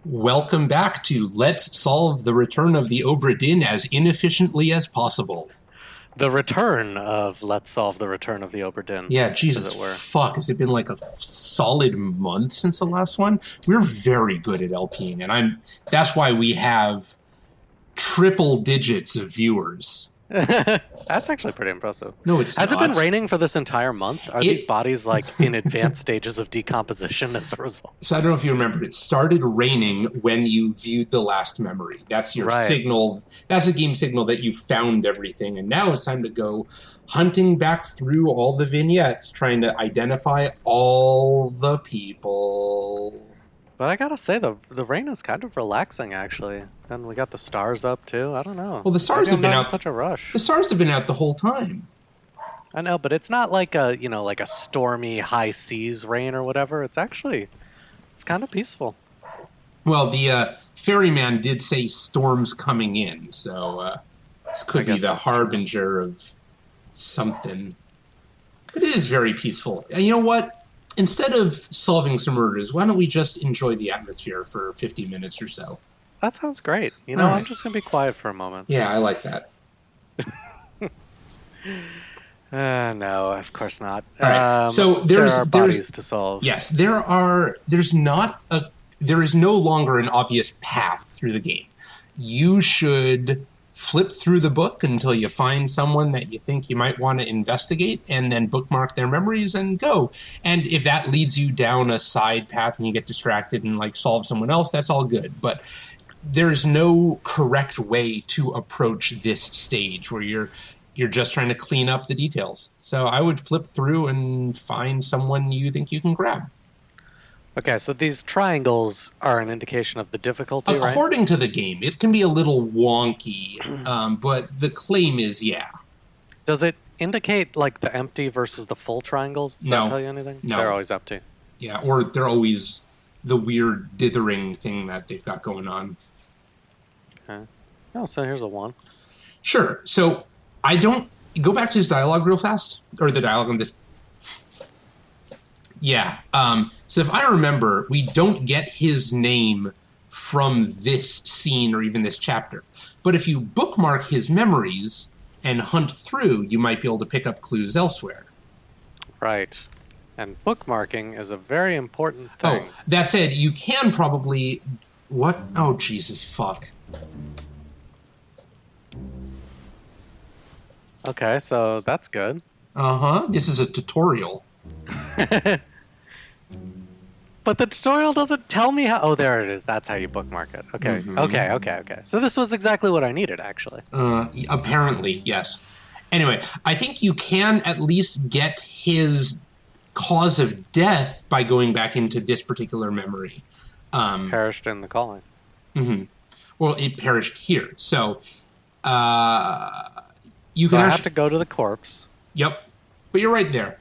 Welcome back to Let's Solve the Return of the Obra Dinn as inefficiently as possible. The return of Let's Solve the Return of the Obra Dinn. Yeah, Jesus, as it were. fuck. Has it been like a solid month since the last one? We're very good at LPing, and that's why we have triple digits of viewers. That's actually pretty impressive. No, it's Has not. it been raining for this entire month? Are these bodies like in advanced stages of decomposition as a result? So I don't know if you remember, it started raining when you viewed the last memory. That's your signal. That's a game signal that you found everything. And now it's time to go hunting back through all the vignettes, trying to identify all the people. But I gotta say, the rain is kind of relaxing, actually. And we got the stars up, too. I don't know. Well, the stars have been out. Such a rush. The stars have been out the whole time. I know, but it's not like a, like a stormy high seas rain or whatever. It's kind of peaceful. Well, the ferryman did say storms coming in, so this could be the harbinger of something. But it is very peaceful. And you know what? Instead of solving some murders, why don't we just enjoy the atmosphere for 50 minutes or so? That sounds great. I'm just going to be quiet for a moment. Yeah, I like that. No, of course not. All right. So there are bodies to solve. Yes, there is no longer an obvious path through the game. You should flip through the book until you find someone that you think you might want to investigate, and then bookmark their memories and go. And if that leads you down a side path and you get distracted and solve someone else, that's all good. But there's no correct way to approach this stage where you're just trying to clean up the details. So I would flip through and find someone you think you can grab. Okay, so these triangles are an indication of the difficulty, right? According to the game, it can be a little wonky, but the claim is, yeah. Does it indicate, the empty versus the full triangles? Does that tell you anything? No. They're always empty. Yeah, or they're always the weird dithering thing that they've got going on. Okay. Oh, so here's a 1. Sure. So go back to his dialogue real fast, or the dialogue on this. Yeah. So if I remember, we don't get his name from this scene or even this chapter. But if you bookmark his memories and hunt through, you might be able to pick up clues elsewhere. Right. And bookmarking is a very important thing. Oh, that said, you can probably... What? Oh, Jesus, fuck. Okay, so that's good. Uh-huh. This is a tutorial. But the tutorial doesn't tell me how... Oh, there it is. That's how you bookmark it. Okay, okay. So this was exactly what I needed, actually. Apparently, yes. Anyway, I think you can at least get his cause of death by going back into this particular memory. Perished in the calling. Mm-hmm. Well, it perished here. So, you So can I have to go to the corpse. Yep. But you're right there.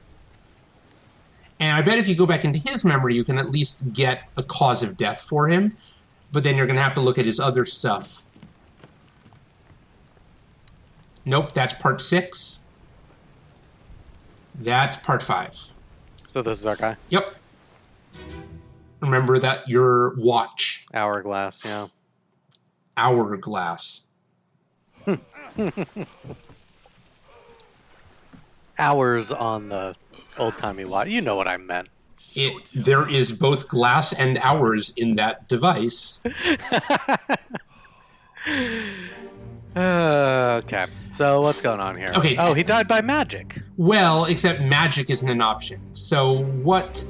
And I bet if you go back into his memory, you can at least get a cause of death for him. But then you're going to have to look at his other stuff. Nope, that's part 6. That's part 5. So this is our guy? Yep. Remember that your watch. Hourglass, yeah. Hourglass. Hours on the old-timey watch. You know what I meant. There is both glass and hours in that device. Okay. So what's going on here? Okay. Oh, he died by magic. Well, except magic isn't an option. So what...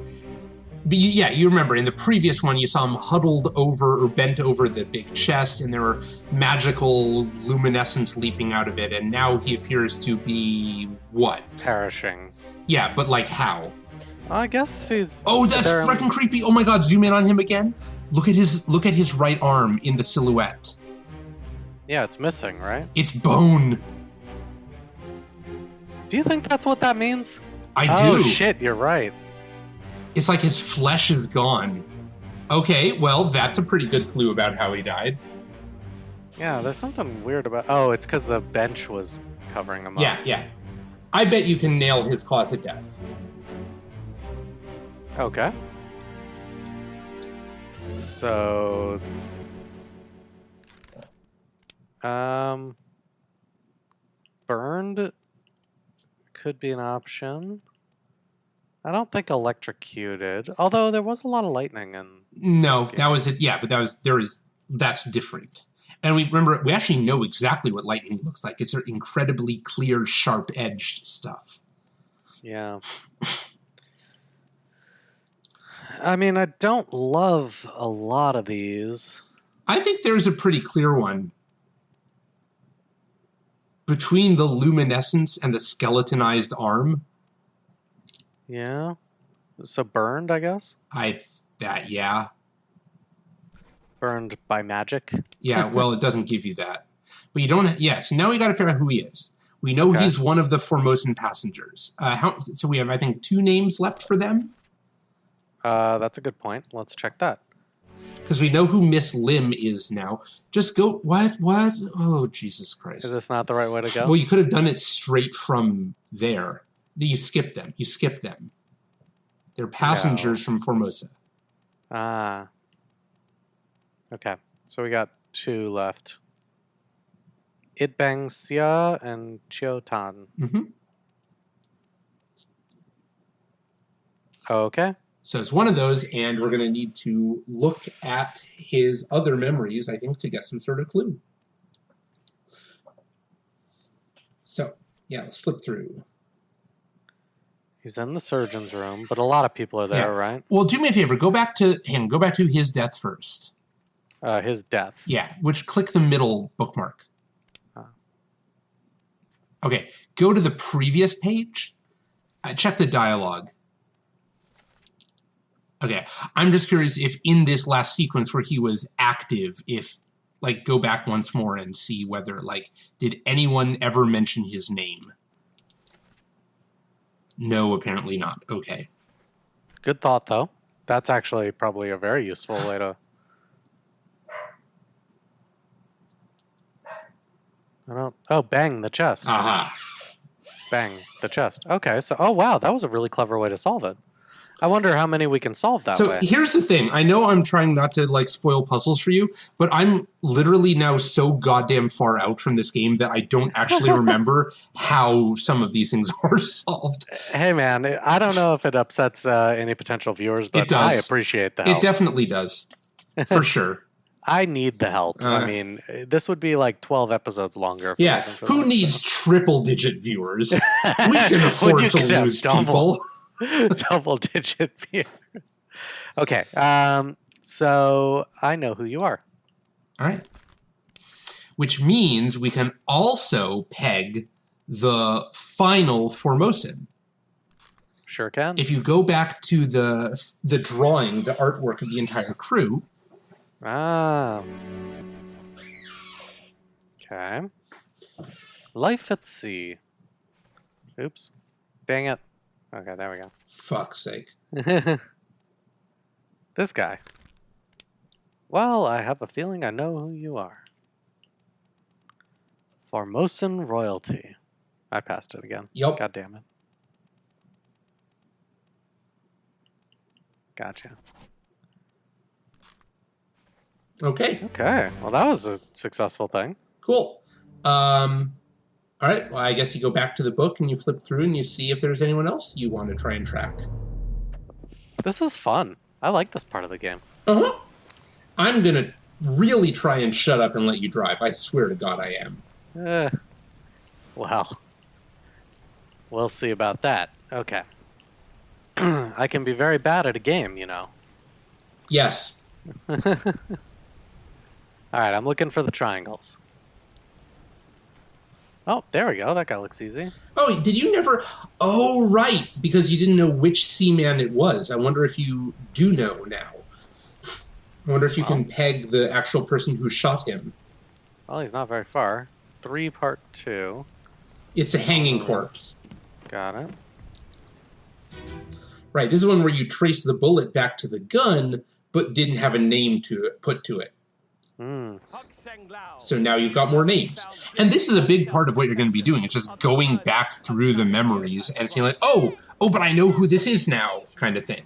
But you remember in the previous one, you saw him huddled over or bent over the big chest, and there were magical luminescence leaping out of it, and now he appears to be what? Perishing. Yeah, but how? I guess he's... Oh, that's freaking creepy. Oh my god, zoom in on him again. Look at his right arm in the silhouette. Yeah, it's missing, right? It's bone. Do you think that's what that means? I do. Oh, do. shit, you're right. It's like his flesh is gone. Okay, well, that's a pretty good clue about how he died. Yeah, there's something weird about... Oh, it's because the bench was covering him up. Yeah. I bet you can nail his cause of death. Okay. So, burned could be an option. I don't think electrocuted, although there was a lot of lightning in No, this game. that was it. Yeah, but that's different. And we actually know exactly what lightning looks like. It's incredibly clear, sharp-edged stuff. Yeah. I mean, I don't love a lot of these. I think there's a pretty clear one. Between the luminescence and the skeletonized arm. Yeah. So burned, I guess? Yeah. Burned by magic? Yeah, well, it doesn't give you that. But you don't... Yeah, so now we got to figure out who he is. We know he's one of the Formosan passengers. So we have, I think, 2 names left for them? That's a good point. Let's check that. Because we know who Miss Lim is now. Just go... What? Oh, Jesus Christ. Is this not the right way to go? Well, you could have done it straight from there. You skipped them. They're passengers from Formosa. Ah. Okay. So we got 2 left. Itbang Xia and Chio Tan. Mm-hmm. Okay. So it's one of those, and we're going to need to look at his other memories, I think, to get some sort of clue. So, yeah, let's flip through. He's in the surgeon's room, but a lot of people are there, right? Well, do me a favor. Go back to him. Go back to his death first. His death. Yeah, click the middle bookmark. Okay, go to the previous page. Check the dialogue. Okay, I'm just curious if in this last sequence where he was active, go back once more and see whether, did anyone ever mention his name? No, apparently not. Okay. Good thought, though. That's actually probably a very useful way to... Oh, bang the chest. Aha. Bang the chest. Okay, so... Oh, wow, that was a really clever way to solve it. I wonder how many we can solve that way. So here's the thing. I know I'm trying not to spoil puzzles for you, but I'm literally now so goddamn far out from this game that I don't actually remember how some of these things are solved. Hey man, I don't know if it upsets any potential viewers, but I appreciate the help. It definitely does. For sure. I need the help. I mean, this would be 12 episodes longer. Yeah. Who needs triple-digit viewers? We can afford to lose people. Double-digit viewers. Okay, so I know who you are. All right. Which means we can also peg the final Formosan. Sure can. If you go back to the drawing, the artwork of the entire crew. Ah. Okay. Life at sea. Oops. Dang it. Okay, there we go. Fuck's sake. This guy. Well, I have a feeling I know who you are. Formosan royalty. I passed it again. Yep. God damn it. Gotcha. Okay. Okay. Well, that was a successful thing. Cool. All right. Well, I guess you go back to the book and you flip through and you see if there's anyone else you want to try and track. This is fun. I like this part of the game. Uh-huh. I'm going to really try and shut up and let you drive. I swear to God I am. Well, we'll see about that. Okay. I can be very bad at a game, you know. Yes. All right, I'm looking for the triangles. Oh, there we go. That guy looks easy. Oh, did you never... Oh, right. Because you didn't know which seaman it was. I wonder if you do know now. I wonder if you can peg the actual person who shot him. Well, he's not very far. 3 part 2. It's a hanging corpse. Got it. Right, this is one where you trace the bullet back to the gun, but didn't have a name put to it. So now you've got more names. And this is a big part of what you're going to be doing. It's just going back through the memories and saying oh, but I know who this is now, kind of thing.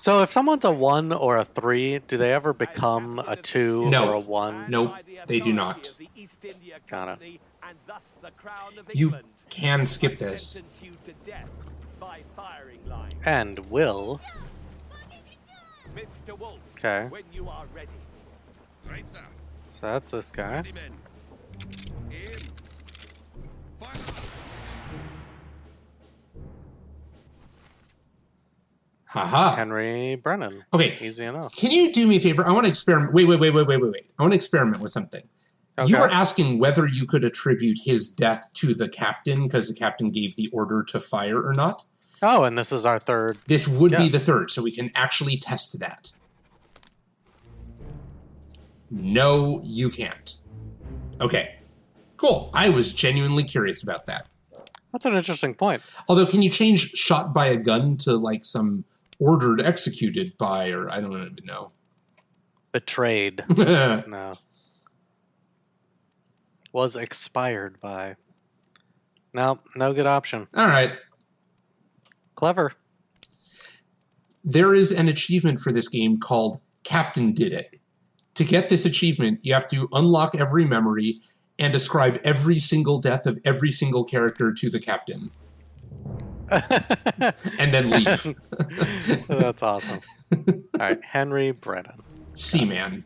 So if someone's a 1 or a 3, do they ever become a 2 No. or a 1? Nope, they do not. Got it. You can skip this. And will. Okay. So that's this guy. Haha. Henry Brennan. Okay. Easy enough. Can you do me a favor? I want to experiment. Wait. I want to experiment with something. Okay. You were asking whether you could attribute his death to the captain because the captain gave the order to fire or not. Oh, and this is our third. This would be the third, so we can actually test that. No, you can't. Okay. Cool. I was genuinely curious about that. That's an interesting point. Although, can you change shot by a gun to like some ordered executed by, or I don't even know. Betrayed. No. Was expired by. No, no good option. All right. Clever. There is an achievement for this game called Captain Did It. To get this achievement, you have to unlock every memory and ascribe every single death of every single character to the captain. And then leave. That's awesome. All right, Henry Brennan. Seaman.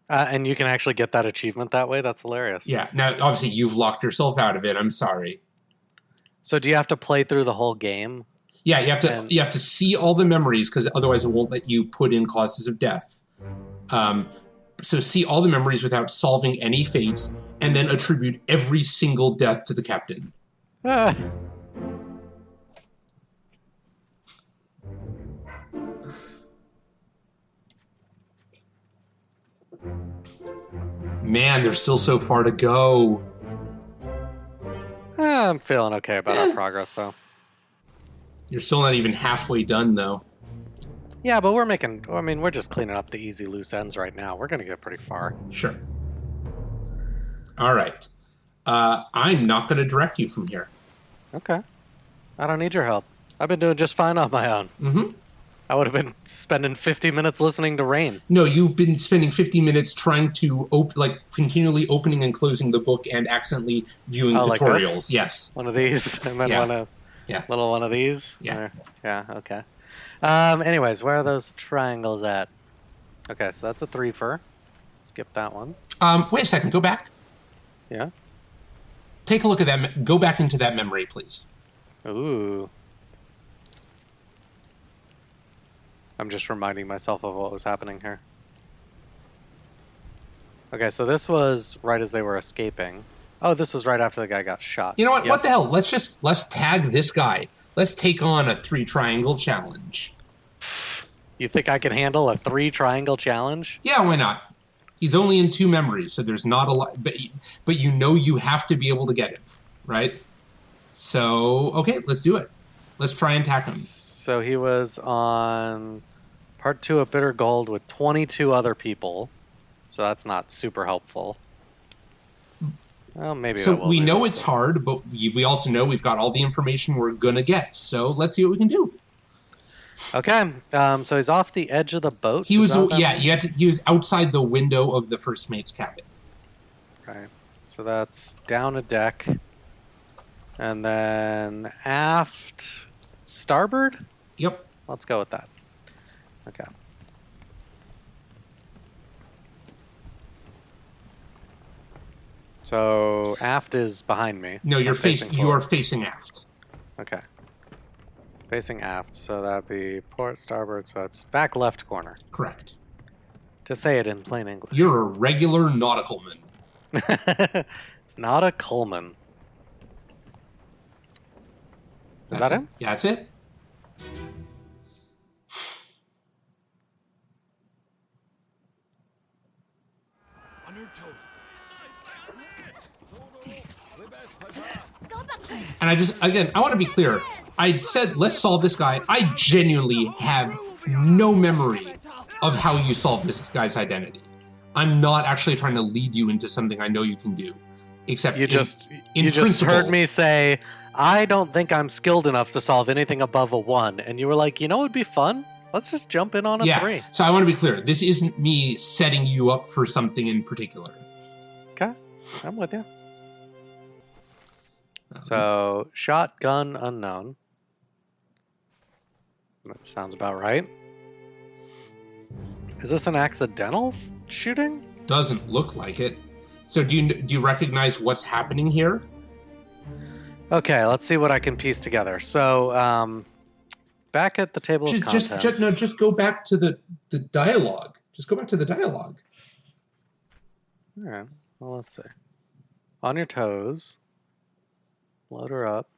And you can actually get that achievement that way? That's hilarious. Yeah. Now, obviously, you've locked yourself out of it. I'm sorry. So do you have to play through the whole game? Yeah, you have to see all the memories because otherwise it won't let you put in causes of death. So see all the memories without solving any fates, and then attribute every single death to the captain. Man, there's still so far to go. I'm feeling okay about our progress, though. You're still not even halfway done, though. Yeah, but we're just cleaning up the easy loose ends right now. We're going to get pretty far. Sure. All right. I'm not going to direct you from here. Okay. I don't need your help. I've been doing just fine on my own. Mm-hmm. I would have been spending 50 minutes listening to rain. No, you've been spending 50 minutes trying to continually opening and closing the book and accidentally viewing tutorials. Like yes. One of these, and then little one of these. Yeah. Yeah. Okay. Anyways, where are those triangles at? Okay, so that's a 3-fer. Skip that one. Wait a second. Go back. Yeah. Take a look at that. Go back into that memory, please. Ooh. I'm just reminding myself of what was happening here. Okay, so this was right as they were escaping. Oh, this was right after the guy got shot. You know what? Yep. What the hell? Let's tag this guy. Let's take on a 3-triangle challenge. You think I can handle a 3-triangle challenge? Yeah, why not? He's only in 2 memories, so there's not a lot. But you know you have to be able to get him, right? So, okay, let's do it. Let's try and tack him. So he was on part 2 of Bitter Gold with 22 other people. So that's not super helpful. Well, maybe. So we know it's hard, but we also know we've got all the information we're going to get. So let's see what we can do. Okay. So he's off the edge of the boat. He was he was outside the window of the first mate's cabin. Right. So that's down a deck. And then aft starboard? Yep. Let's go with that. Okay. So aft is behind me. No, you are facing aft. Okay. Facing aft, so that'd be port starboard, so it's back left corner. Correct. To say it in plain English. You're a regular nauticalman. Nauticalman. Is that him? Yeah, that's it. And I want to be clear. I said, let's solve this guy. I genuinely have no memory of how you solve this guy's identity. I'm not actually trying to lead you into something I know you can do. Except you just heard me say, I don't think I'm skilled enough to solve anything above a 1. And you were like, you know what would be fun? Let's just jump in on a 3. So I want to be clear. This isn't me setting you up for something in particular. Okay, I'm with you. So, shotgun unknown. Sounds about right. Is this an accidental shooting? Doesn't look like it. So do you recognize what's happening here? Okay, let's see what I can piece together. So, back at the table of contents. Just go back to the dialogue. Just go back to the dialogue. All right. Well, let's see. On your toes. Load her up.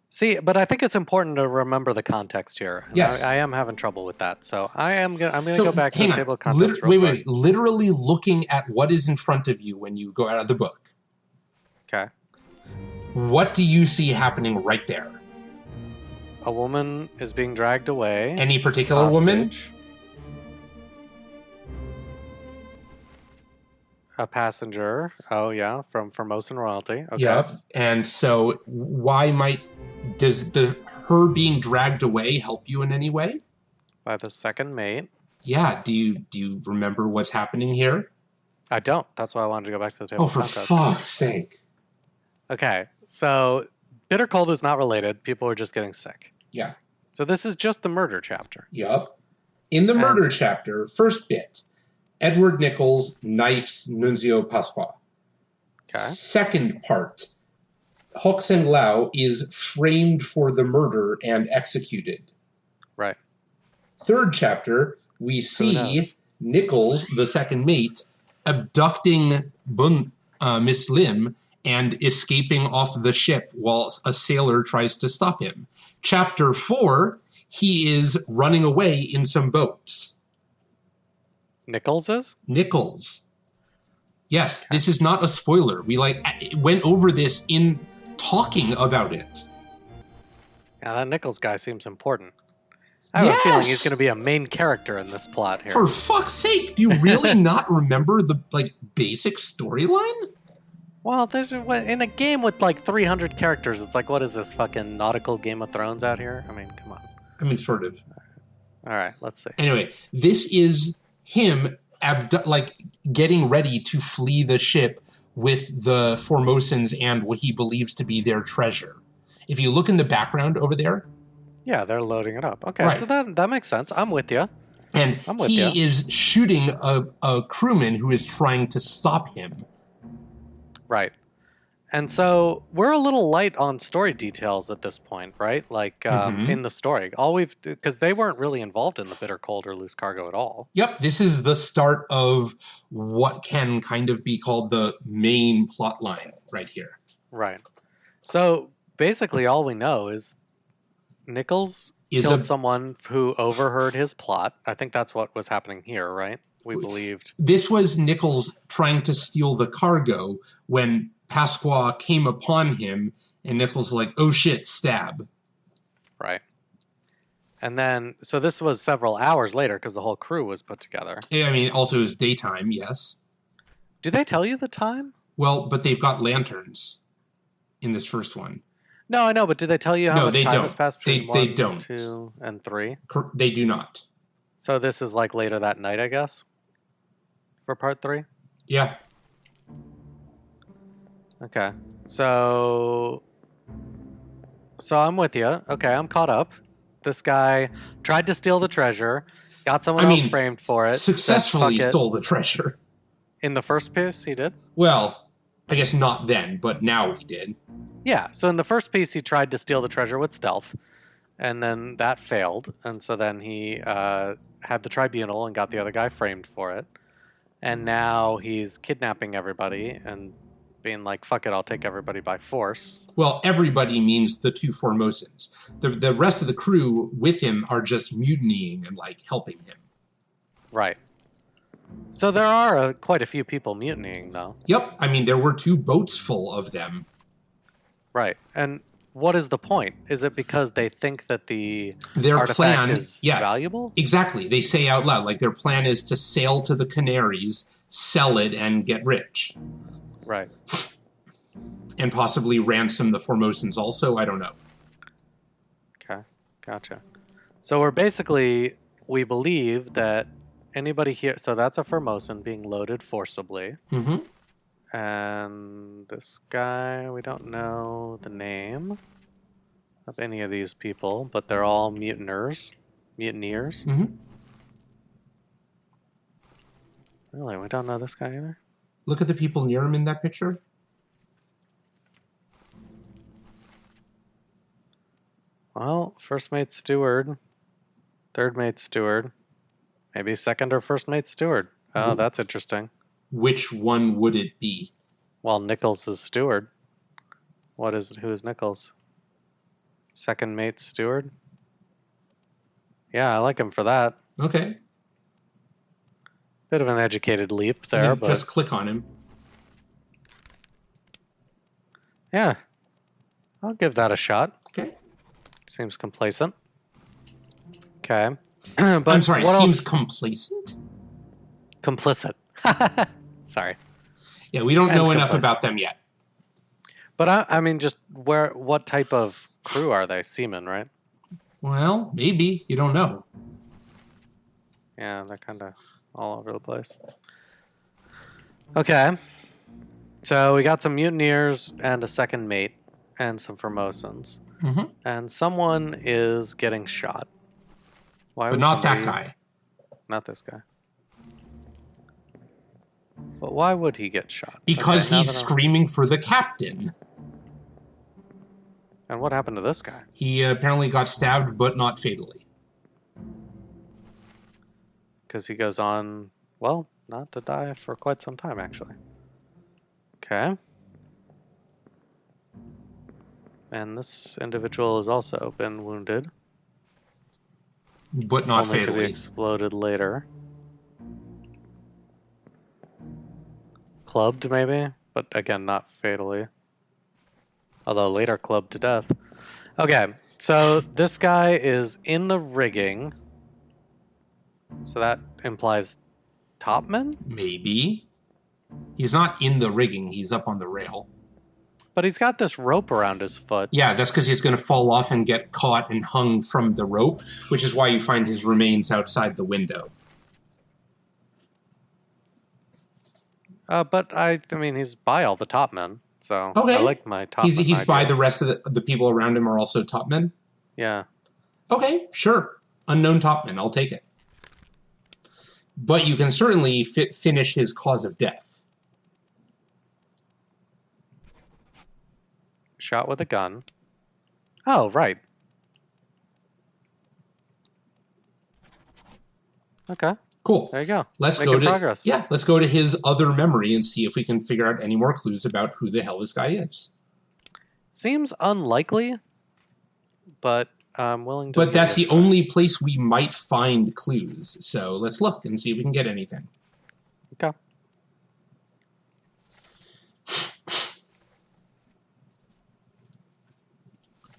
See, but I think it's important to remember the context here. Yes. I am having trouble with that. So I'm gonna go back to the table of contents. Wait. Literally looking at what is in front of you when you go out of the book. Okay. What do you see happening right there? A woman is being dragged away. Any particular woman? A passenger. Oh yeah, from Formosan royalty. Okay. Yep. And so does her being dragged away help you in any way? By the second mate. Yeah. Do you remember what's happening here? I don't. That's why I wanted to go back to the table. Oh, for fuck's sake. Okay. So bitter cold is not related. People are just getting sick. Yeah. So this is just the murder chapter. Yep. In the murder chapter, first bit, Edward Nichols knifes Nunzio Pasqua. Okay. Second part, Hock Seng Lao is framed for the murder and executed. Right. Third chapter, we see Nichols, the second mate, abducting Miss Lim and escaping off the ship while a sailor tries to stop him. Chapter 4, he is running away in some boats. Nichols is? Nichols. Yes, this is not a spoiler. We went over this in talking about it. Yeah, that Nichols guy seems important. I have a feeling he's going to be a main character in this plot here. For fuck's sake, do you really not remember the basic storyline? Well, there's in a game with 300 characters, it's like, what is this fucking nautical Game of Thrones out here? I mean, come on. I mean, sort of. All right, let's see. Anyway, this is him getting ready to flee the ship with the Formosans and what he believes to be their treasure. If you look in the background over there. Yeah, they're loading it up. Okay, right. So that makes sense. I'm with you. And he is shooting a crewman who is trying to stop him. Right. And so we're a little light on story details at this point, right? In the story. Because they weren't really involved in the bitter cold or loose cargo at all. Yep, this is the start of what can kind of be called the main plot line right here. Right. So basically all we know is Nichols killed someone who overheard his plot. I think that's what was happening here, right? We believed. This was Nichols trying to steal the cargo when Pasqua came upon him, and Nichols like, oh shit, stab. Right. And then, so this was several hours later because the whole crew was put together. I mean, also it was daytime, yes. Do they tell you the time? Well, but they've got lanterns in this first one. No, I know, but do they tell you how much time has passed between they 1, don't. 2, and 3? They do not. So this is later that night, I guess? For part 3? Yeah. Okay. So I'm with you. Okay, I'm caught up. This guy tried to steal the treasure, got someone else framed for it. Successfully stole the treasure. In the first piece, he did? Well, I guess not then, but now he did. Yeah, so in the first piece, he tried to steal the treasure with stealth, and then that failed. And so then he had the tribunal and got the other guy framed for it. And now he's kidnapping everybody and being like, fuck it, I'll take everybody by force. Well, everybody means the 2 Formosans. The rest of the crew with him are just mutinying and helping him. Right. So there are quite a few people mutinying, though. Yep. I mean, there were 2 boats full of them. Right. And what is the point? Is it because they think that their artifact plan is valuable? Exactly. They say out loud, their plan is to sail to the Canaries, sell it, and get rich. Right. And possibly ransom the Formosans also. I don't know. Okay. Gotcha. So we believe that anybody here. So that's a Formosan being loaded forcibly. Mm-hmm. And this guy, we don't know the name of any of these people, but they're all mutineers. Mm-hmm. Really, we don't know this guy either? Look at the people near him in that picture. Well, first mate steward, third mate steward, maybe second or first mate steward. Oh, that's interesting. Which one would it be? Well, Nichols is steward. Who is Nichols? Second mate steward? Yeah, I like him for that. Okay. Bit of an educated leap there, but just click on him. yeah, I'll give that a shot. Okay. Seems complacent. Okay. But I'm sorry, what seems else? complacent? Complicit. Sorry. Yeah, we don't And know enough complicit. about them yet. But I mean, just what type of crew are they? Seamen, right? Well, maybe. You don't know. Yeah, they're kind of all over the place. Okay. So we got some mutineers and a second mate and some Formosans. Mm-hmm. And someone is getting shot. Why But would not that somebody- guy. Not this guy. But why would he get shot? Because Okay, now he's that I'm- screaming for the captain. And what happened to this guy? He apparently got stabbed, but not fatally. Because he goes on, well, not to die for quite some time, actually. Okay. And this individual has also been wounded. But not only to be fatally. exploded later. Clubbed, maybe? But again, not fatally. Although later clubbed to death. Okay, so this guy is in the rigging. So that implies topman? Maybe. He's not in the rigging. He's up on the rail. But he's got this rope around his foot. Yeah, that's because he's going to fall off and get caught and hung from the rope, which is why you find his remains outside the window. But I mean, he's by all the topmen. So Okay. I like my topmen. He's by idea. the rest of the people around him are also topmen? Yeah. Okay, sure. Unknown topmen, I'll take it. But you can certainly finish his cause of death. Shot with a gun. Oh, right. Okay. Cool. There you go. Let's Making go to progress. Yeah, let's go to his other memory and see if we can figure out any more clues about who the hell this guy is. Seems unlikely, but I'm willing to. But that's the only place we might find clues. So let's look and see if we can get anything. Okay.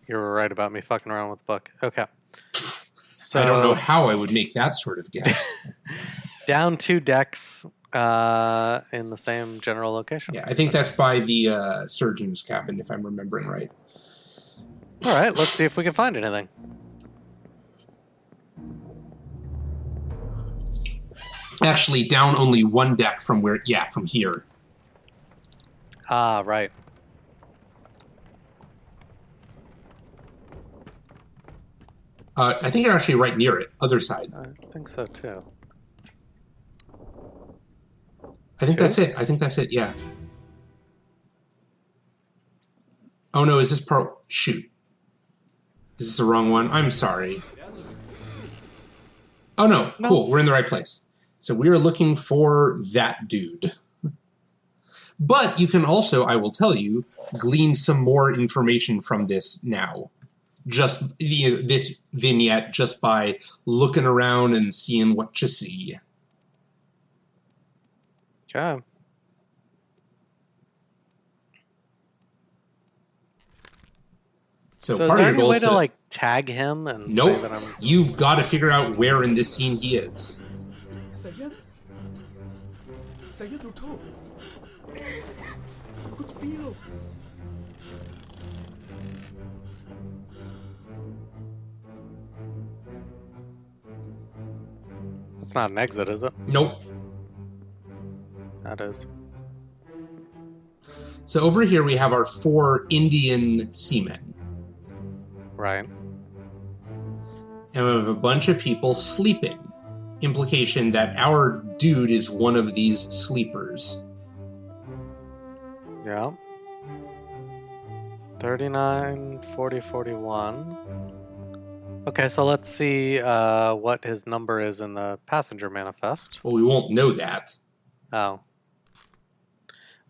You were right about me fucking around with the book. Okay. So I don't know how I would make that sort of guess. down 2 decks in the same general location. Yeah, I think that's by the surgeon's cabin, if I'm remembering right. All right, let's see if we can find anything. Actually, down only 1 deck from from here. Ah, right. I think you're actually right near it, other side. I think so too. I think that's it. I think that's it, yeah. Oh no, is this part? Shoot. Is this the wrong one? I'm sorry. Oh no, cool. We're in the right place. So we are looking for that dude. But you can also, I will tell you, glean some more information from this now. Just this vignette, just by looking around and seeing what you see. Okay. So So is part there of your any goal way is to like tag him and say Nope. that I'm... You've got to figure out where in this scene he is. Saya tutup. It's not an exit, is it? Nope. That is. So over here we have our 4 Indian seamen. Right. And we have a bunch of people sleeping. Implication that our dude is one of these sleepers. Yeah. 39, 40, 41. Okay, so let's see what his number is in the passenger manifest. Well, we won't know that. Oh.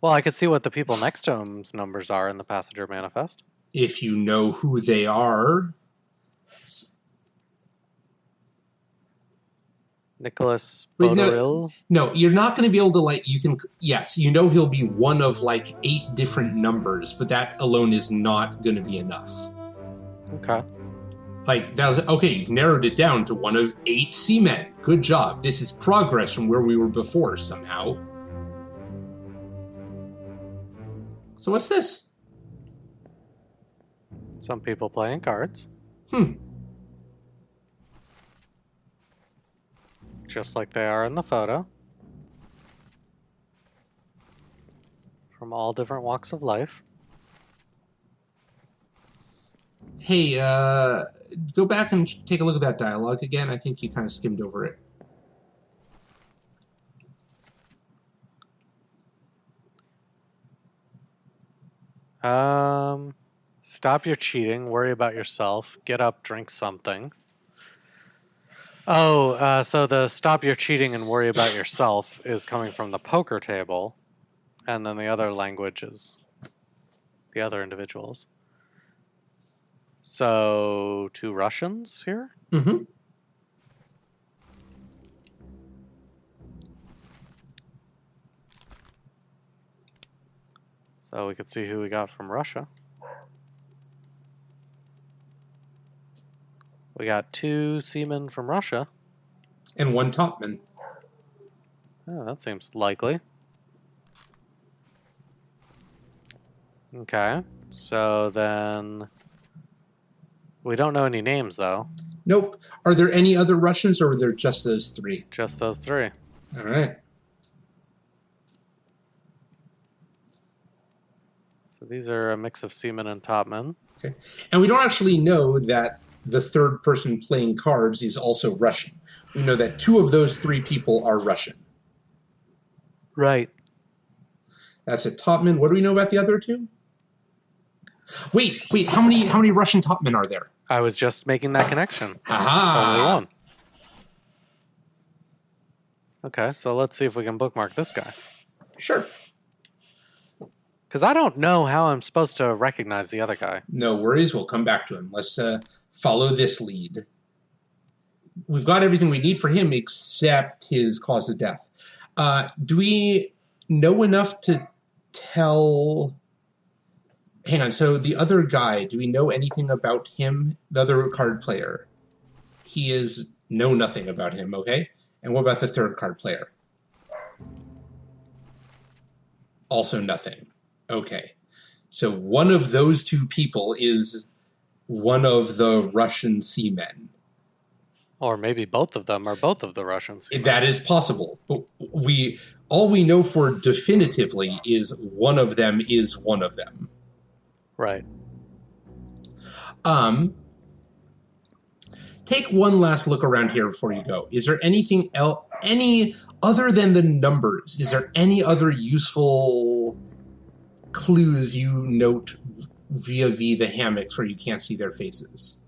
Well, I could see what the people next to him's numbers are in the passenger manifest. If you know who they are. Nicholas Wait, Boderill. No, you're not going to be able to, yes, you know he'll be one of, 8 different numbers, but that alone is not going to be enough. Okay. Okay, you've narrowed it down to one of 8 seamen. Good job. This is progress from where we were before, somehow. So what's this? Some people playing cards. Just like they are in the photo. From all different walks of life. Hey, go back and take a look at that dialogue again. I think you kind of skimmed over it. Stop your cheating. Worry about yourself. Get up. Drink something. Oh, so the stop your cheating and worry about yourself is coming from the poker table, and then the other language is the other individuals. So 2 Russians here? Mm-hmm. So we could see who we got from Russia. We got 2 seamen from Russia. And 1 topman. Oh, that seems likely. Okay, so then we don't know any names, though. Nope. Are there any other Russians, or are there just those 3? Just those 3. All right. So these are a mix of seamen and topmen. Okay. And we don't actually know that the third person playing cards is also Russian. We know that 2 of those 3 people are Russian. Right. That's a topman. What do we know about the other 2? Wait. How many Russian topmen are there? I was just making that connection. Aha! Only 1. Okay, so let's see if we can bookmark this guy. Sure. Because I don't know how I'm supposed to recognize the other guy. No worries. We'll come back to him. Let's follow this lead. We've got everything we need for him except his cause of death. Do we know enough to tell... Hang on. So the other guy, do we know anything about him? The other card player. Know nothing about him, okay? And what about the third card player? Also nothing. Okay. So one of those 2 people is one of the Russian seamen. Or maybe both of them are both of the Russians. That is possible. But all we know for definitively is one of them is one of them. Right. Take one last look around here before you go. Is there anything else, any other than the numbers? Is there any other useful clues you note via the hammocks where you can't see their faces?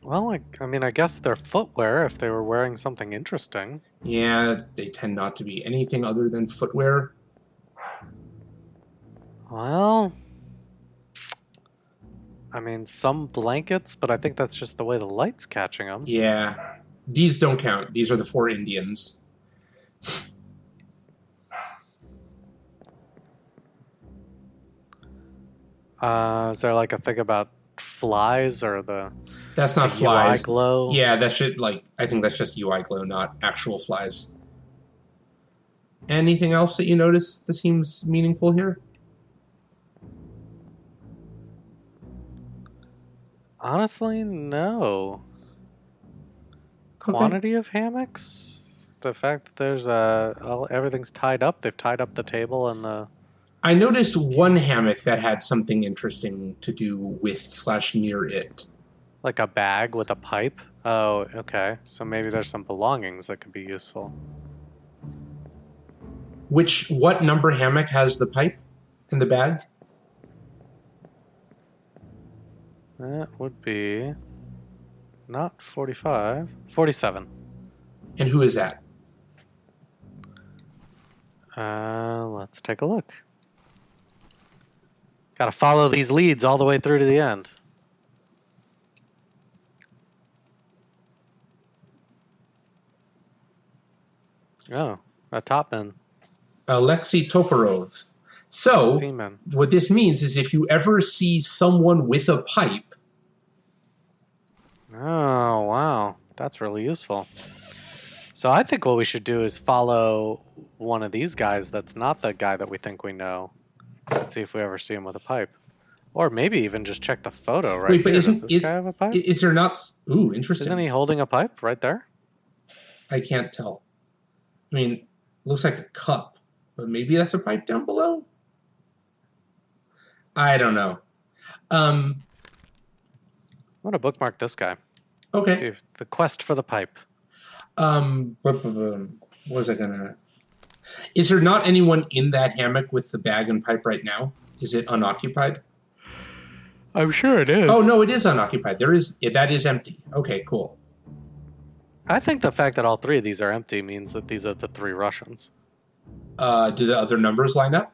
Well, I mean, I guess their footwear, if they were wearing something interesting. Yeah, they tend not to be anything other than footwear. Well, I mean, some blankets, but I think that's just the way the light's catching them. Yeah. These don't count. These are the 4 Indians. Is there like a thing about flies or That's not the flies. UI glow? Yeah, I think that's just UI glow, not actual flies. Anything else that you notice that seems meaningful here? Honestly, no. Okay. Quantity of hammocks? The fact that there's everything's tied up. They've tied up the table and the... I noticed one hammock that had something interesting to do with / near it. Like a bag with a pipe? Oh, okay. So maybe there's some belongings that could be useful. What number hammock has the pipe in the bag? That would be not 45, 47. And who is that? Let's take a look. Gotta follow these leads all the way through to the end. Oh, a topman. Alexei Toporov. So, Seaman. what this means is if you ever see someone with a pipe... Oh, wow. That's really useful. So I think what we should do is follow one of these guys that's not the guy that we think we know. And see if we ever see him with a pipe. Or maybe even just check the photo right Wait, but here. isn't Does this guy have a pipe? Is there not... Ooh, interesting. Isn't he holding a pipe right there? I can't tell. I mean, it looks like a cup, but maybe that's a pipe down below? I don't know. I'm going to bookmark this guy. Okay. See if the quest for the pipe. What was I gonna... Is there not anyone in that hammock with the bag and pipe right now? Is it unoccupied? I'm sure it is. Oh, no, it is unoccupied. That is empty. Okay, cool. I think the fact that all three of these are empty means that these are the three Russians. Do the other numbers line up?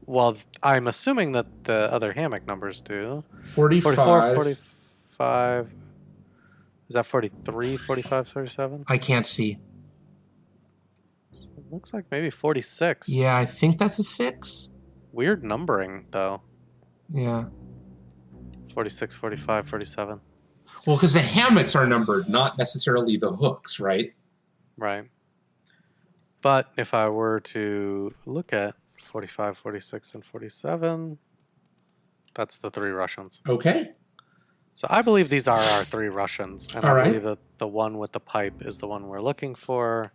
Well, I'm assuming that the other hammock numbers do. 45. 44, 45. Is that 43, 45, 37? I can't see. So it looks like maybe 46. Yeah, I think that's a 6. Weird numbering, though. Yeah. 46, 45, 47. Well, because the hammocks are numbered, not necessarily the hooks, right? Right. But if I were to look at 45, 46, and 47, that's the three Russians. Okay. So I believe these are our three Russians. And All I right. believe that the one with the pipe is the one we're looking for.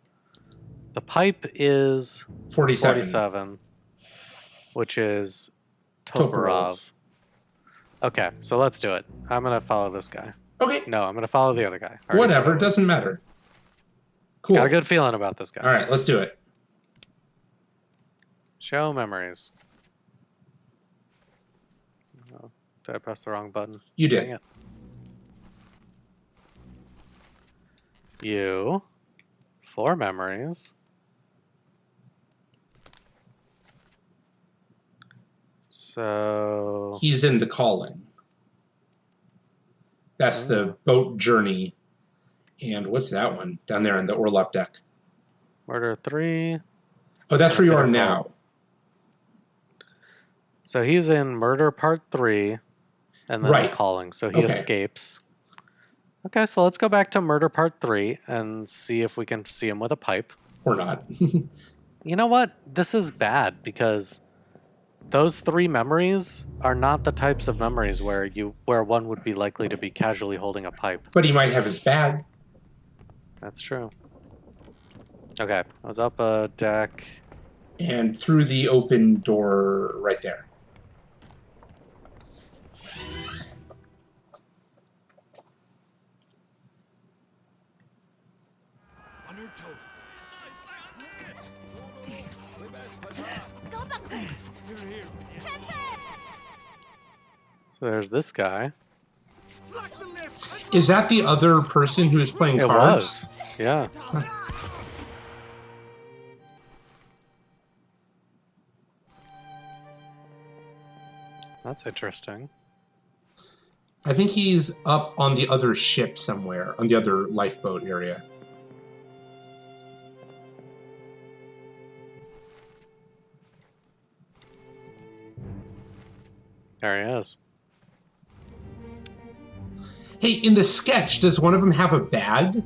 The pipe is 47, which is Toporov. Okay, so let's do it. I'm going to follow this guy. Okay. No, I'm going to follow the other guy. Whatever, it doesn't matter. Cool. Got a good feeling about this guy. All right, let's do it. Show memories. Oh, did I press the wrong button? You did. Dang it. You. 4 memories. So... He's in the calling. That's the boat journey. And what's that one? Down there on the Orlop deck. Murder 3. Oh, that's where you are now. So he's in Murder Part 3. And then Right. the calling. So he escapes. Okay, so let's go back to Murder Part 3 and see if we can see him with a pipe. Or not. You know what? This is bad because those 3 memories are not the types of memories where one would be likely to be casually holding a pipe. But he might have his bag. That's true. Okay, I was up a deck. And through the open door right there. So there's this guy. Is that the other person who is playing It cards? was. Yeah. That's interesting. I think he's up on the other ship somewhere, on the other lifeboat area. There he is. Hey, in the sketch, does one of them have a bag?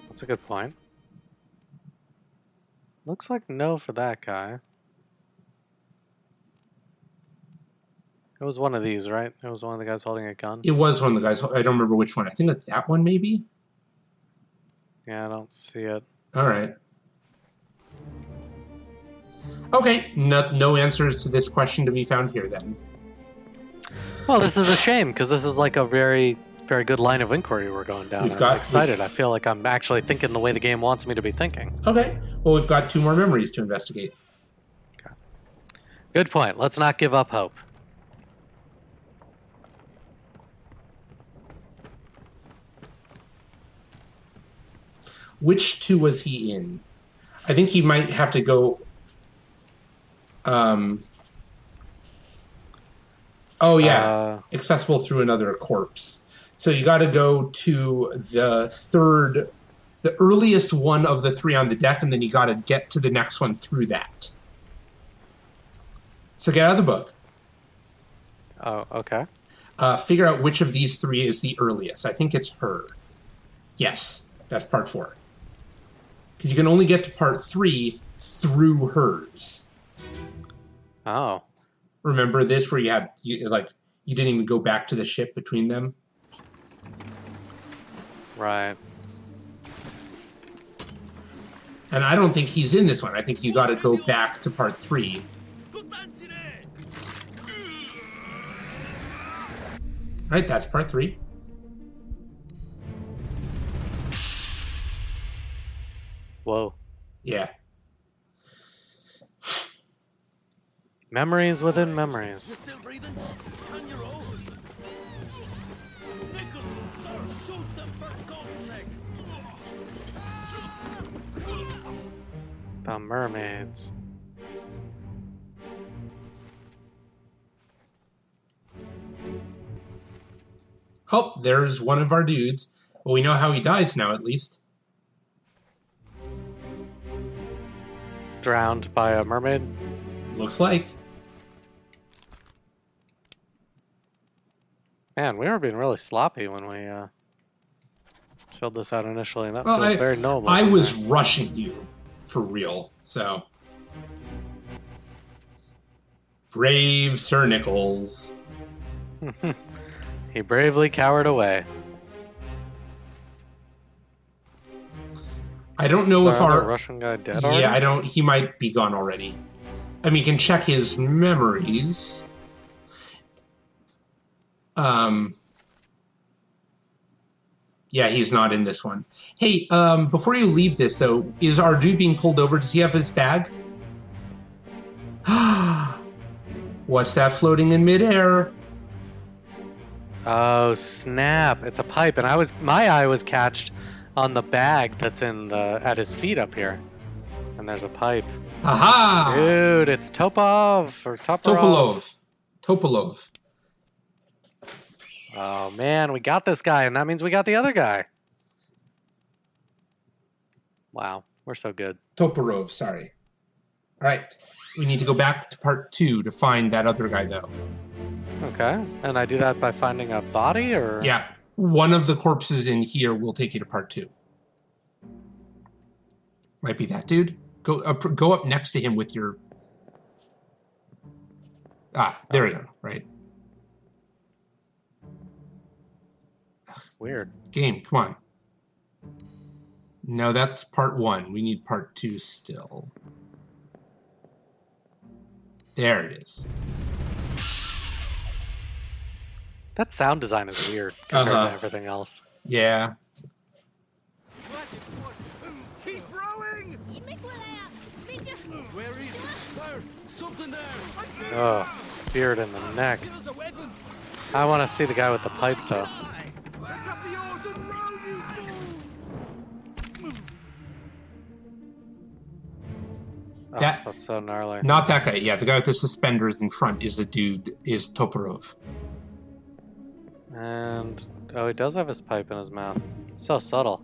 That's a good point. Looks like no for that guy. It was one of these, right? It was one of the guys holding a gun. It was one of the guys. I don't remember which one. I think that one, maybe? Yeah, I don't see it. All right. Okay, no answers to this question to be found here then. Well, this is a shame, because this is like a very, very good line of inquiry we're going down. I'm excited. I feel like I'm actually thinking the way the game wants me to be thinking. Okay, well, we've got 2 more memories to investigate. Okay. Good point. Let's not give up hope. Which 2 was he in? I think he might have to go... oh, yeah. Accessible through another corpse. So you got to go to the earliest one of the 3 on the deck, and then you got to get to the next one through that. So get out of the book. Oh, okay. Figure out which of these 3 is the earliest. I think it's her. Yes, that's part 4. Because you can only get to part 3 through hers. Oh. Remember this, where you didn't even go back to the ship between them? Right. And I don't think he's in this one. I think you got to go back to part 3. All right, that's part 3. Whoa. Yeah. Memories within memories. You still breathing? On your own. Nicholson, sir, shoot them for God's sake. The mermaids. Oh, there's one of our dudes. Well, we know how he dies now, at least. Drowned by a mermaid? Looks like. Man, we were being really sloppy when we filled this out initially, and that feels very noble. I was rushing you, for real, so... Brave Sir Nichols. He bravely cowered away. I don't know if our Russian guy dead already? Yeah, he might be gone already. I mean, you can check his memories. Yeah, he's not in this one. Hey, before you leave this, though, is our dude being pulled over? Does he have his bag? What's that floating in midair? Oh, snap. It's a pipe, and my eye was catched on the bag that's at his feet up here. And there's a pipe. Aha! Dude, it's Topov or Toporov. Topolov. Oh, man, we got this guy, and that means we got the other guy. Wow, we're so good. Toporov, sorry. All right, we need to go back to part 2 to find that other guy, though. Okay, and I do that by finding a body, or? Yeah, one of the corpses in here will take you to part 2. Might be that dude. Go up next to him with your... there we go, right. Weird. Game, come on. No, that's part 1. We need part 2 still. There it is. That sound design is weird compared to everything else. Yeah. Keep rowing! Where is it? There! Something there! Oh, speared in the neck. Give us a weapon! I want to see the guy with the pipe, though. Pick up the oars and row, you fools! Oh, that's so gnarly. Not that guy. Yeah, the guy with the suspenders in front is the dude, is Toporov. And, oh, he does have his pipe in his mouth. So subtle.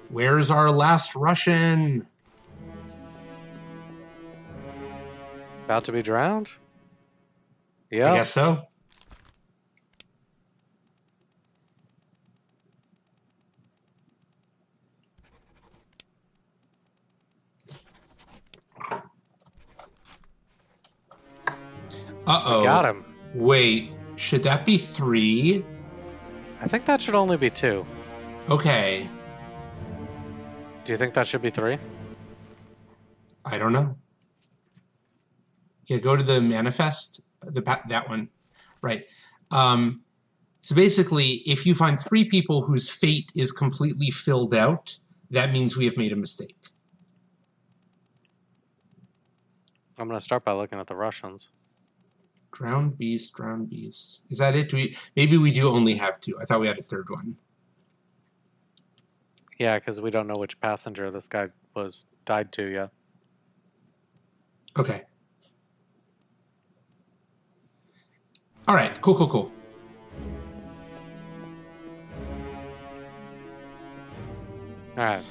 Where's our last Russian? About to be drowned? I Yeah. guess so. Uh-oh. Got him. Wait, should that be 3? I think that should only be 2. Okay. Do you think that should be 3? I don't know. Yeah, go to the manifest, that one. Right. So basically, if you find 3 people whose fate is completely filled out, that means we have made a mistake. I'm going to start by looking at the Russians. Drowned beast, drowned beast. Is that it? Maybe we do only have 2. I thought we had a 3rd one. Yeah, because we don't know which passenger this guy died to yet. Okay. All right. Cool. All right.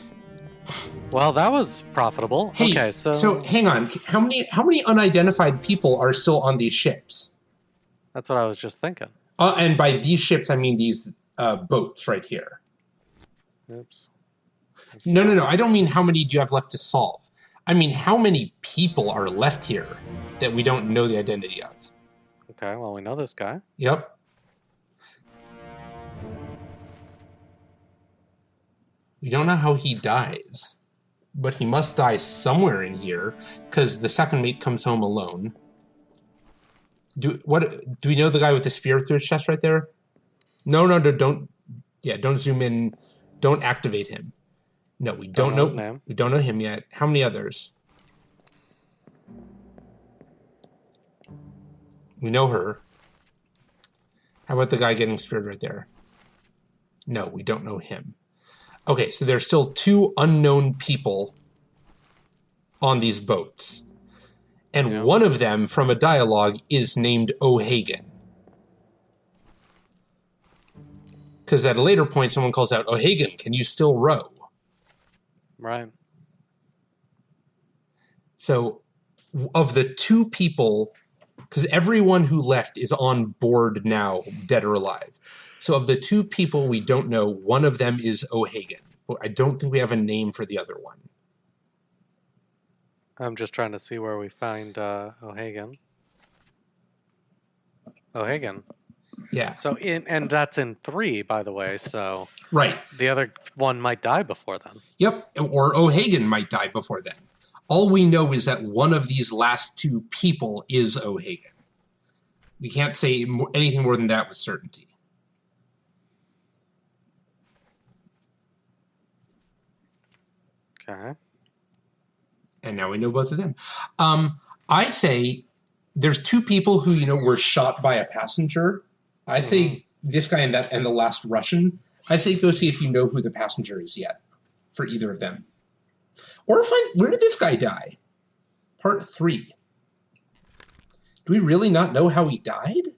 Well, that was profitable. Hey, okay, so hang on. How many unidentified people are still on these ships? That's what I was just thinking. And by these ships, I mean these boats right here. Oops. No. I don't mean how many do you have left to solve. I mean how many people are left here that we don't know the identity of. Okay, well, we know this guy. Yep. We don't know how he dies, but he must die somewhere in here because the second mate comes home alone. Do we know the guy with the spear through his chest right there? No, don't. Yeah, don't zoom in. Don't activate him. No, we don't know his name. We don't know him yet. How many others? We know her. How about the guy getting speared right there? No, we don't know him. Okay, so there's still 2 unknown people on these boats. And one of them, from a dialogue, is named O'Hagan. Because at a later point, someone calls out, O'Hagan, can you still row? Right. So, of the 2 people, because everyone who left is on board now, dead or alive. So of the 2 people we don't know, one of them is O'Hagan. But I don't think we have a name for the other one. I'm just trying to see where we find O'Hagan. O'Hagan. Yeah. So and that's in 3, by the way. So right. The other one might die before then. Yep. Or O'Hagan might die before then. All we know is that one of these last 2 people is O'Hagan. We can't say anything more than that with certainty. Okay. And now we know both of them. I say there's 2 people who, were shot by a passenger. I say this guy and the last Russian. I say go see if you know who the passenger is yet for either of them. Or where did this guy die? Part 3. Do we really not know how he died?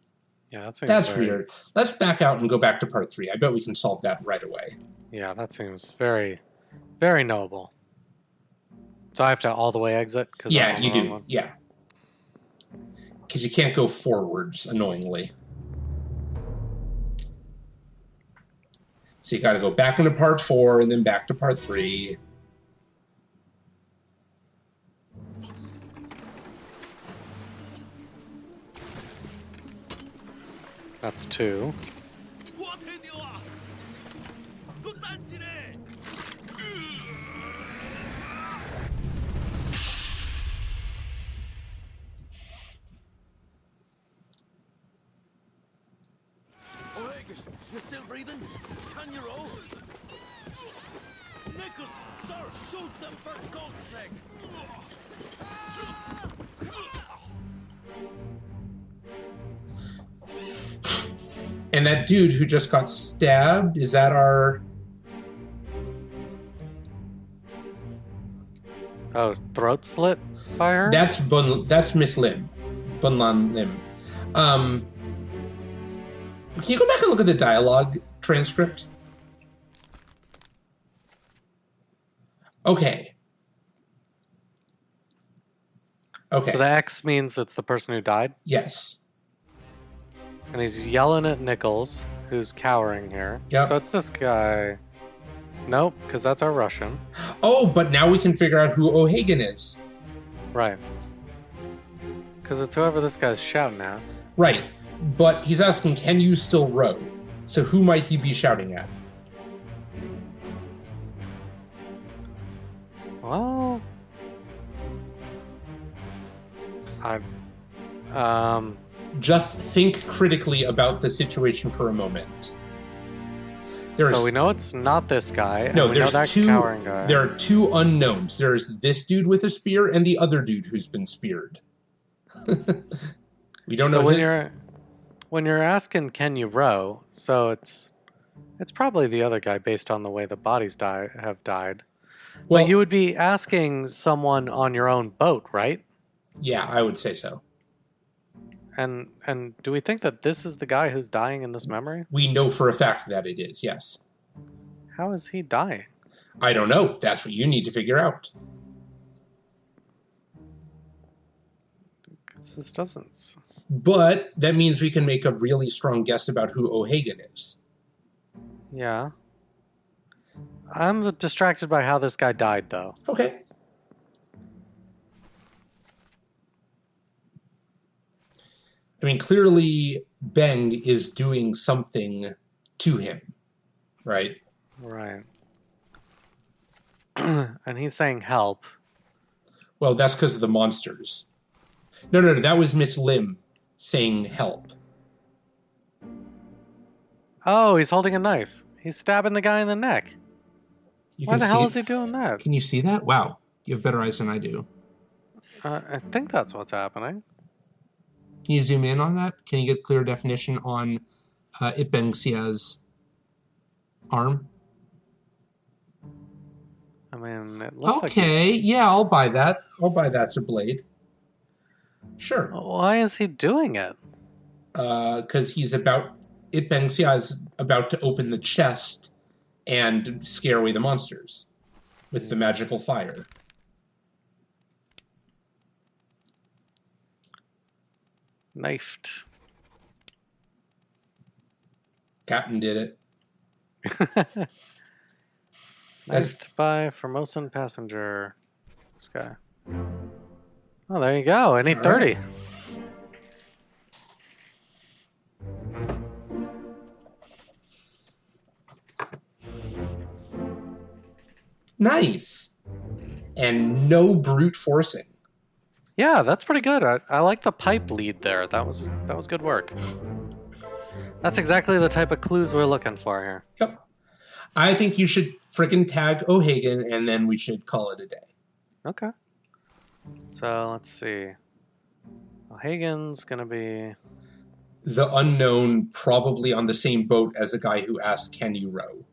Yeah, that's weird. Let's back out and go back to part 3. I bet we can solve that right away. Yeah, that seems very, very knowable. So I have to all the way exit? Yeah, you do. Yeah. Because you can't go forwards, annoyingly. So you got to go back into part 4 and then back to part 3. That's 2. You still breathing? Can you roll? Nichols, sir, shoot them for God's sake! And that dude who just got stabbed, is that our... Oh, throat slit by her? That's Miss Lim. Bunlan Lim. Can you go back and look at the dialogue transcript? Okay. Okay. So the X means it's the person who died, Yes. and he's yelling at Nichols, who's cowering here. Yep. So it's this guy. Nope, because that's our Russian. Oh, but now we can figure out who O'Hagan is. Right. Because it's whoever this guy's shouting at. Right. But he's asking, can you still row? So who might he be shouting at? Well, Just think critically about the situation for a moment. so we know it's not this guy. No, and we know there's that two. cowering guy. There are two unknowns. There's this dude with a spear and the other dude who's been speared. We don't know. When you're asking, can you row? So it's probably the other guy based on the way the bodies have died. Well, But you would be asking someone on your own boat, right? yeah, I would say so. And do we think that this is the guy who's dying in this memory? We know for a fact that it is. Yes. How is he dying? I don't know. That's what you need to figure out. 'Cause this doesn't. But that means we can make a really strong guess about who O'Hagan is. Yeah. I'm distracted by how this guy died, though. Okay. I mean, clearly Beng is doing something to him, right? Right. And he's saying help. Well, that's because of the monsters. No, that was Miss Lim saying help. Oh, he's holding a knife. He's stabbing the guy in the neck. Why the hell is he doing that? Can you see that? Wow, you have better eyes than I do. I think that's what's happening. Can you zoom in on that? Can you get clear definition on Ipeng Xia's arm? I mean, it looks Okay, yeah, I'll buy that. I'll buy that's a blade. Sure. Why is he doing it? Because Ipeng Xia is about to open the chest and scare away the monsters with the magical fire. Knifed. Captain did it. Knifed by Formosan passenger. This guy. Oh, there you go. I need All 30. right. Nice. And no brute forcing. Yeah, that's pretty good. I like the pipe lead there. That was good work. That's exactly the type of clues we're looking for here. Yep. I think you should frickin' tag O'Hagan and then we should call it a day. Okay. So let's see. O'Hagan's gonna be The unknown, probably on the same boat as the guy who asked, can you row?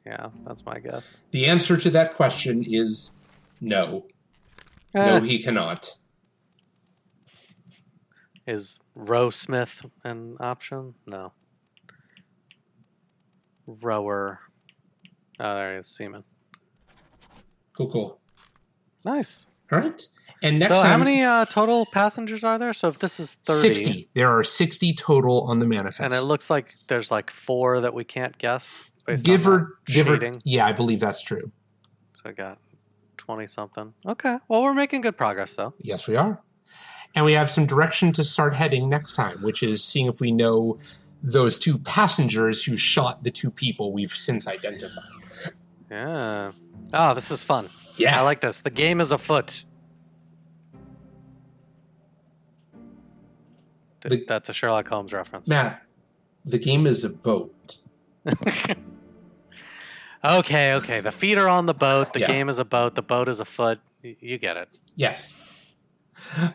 yeah, that's my guess. The answer to that question is no. No, he cannot. Is row Smith an option? No. Rower. Oh, there he is, Seaman. Cool. Nice. All right. And next So time, how many total passengers are there? So if this is 30. 60. There are 60 total on the manifest. And it looks like there's like 4 that we can't guess based give on or that give or shading. yeah, I believe that's true. So I got 20 something. Okay. Well, we're making good progress though. Yes, we are. And we have some direction to start heading next time, which is seeing if we know those 2 passengers who shot the 2 people we've since identified. Yeah. Oh, this is fun. Yeah. I like this. The game is afoot. That's a Sherlock Holmes reference. Matt, the game is a boat. Okay. The feet are on the boat. The Yeah. game is a boat. The boat is afoot. You get it. Yes.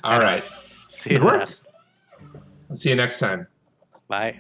All right. See you Good work. then. I'll see you next time. Bye.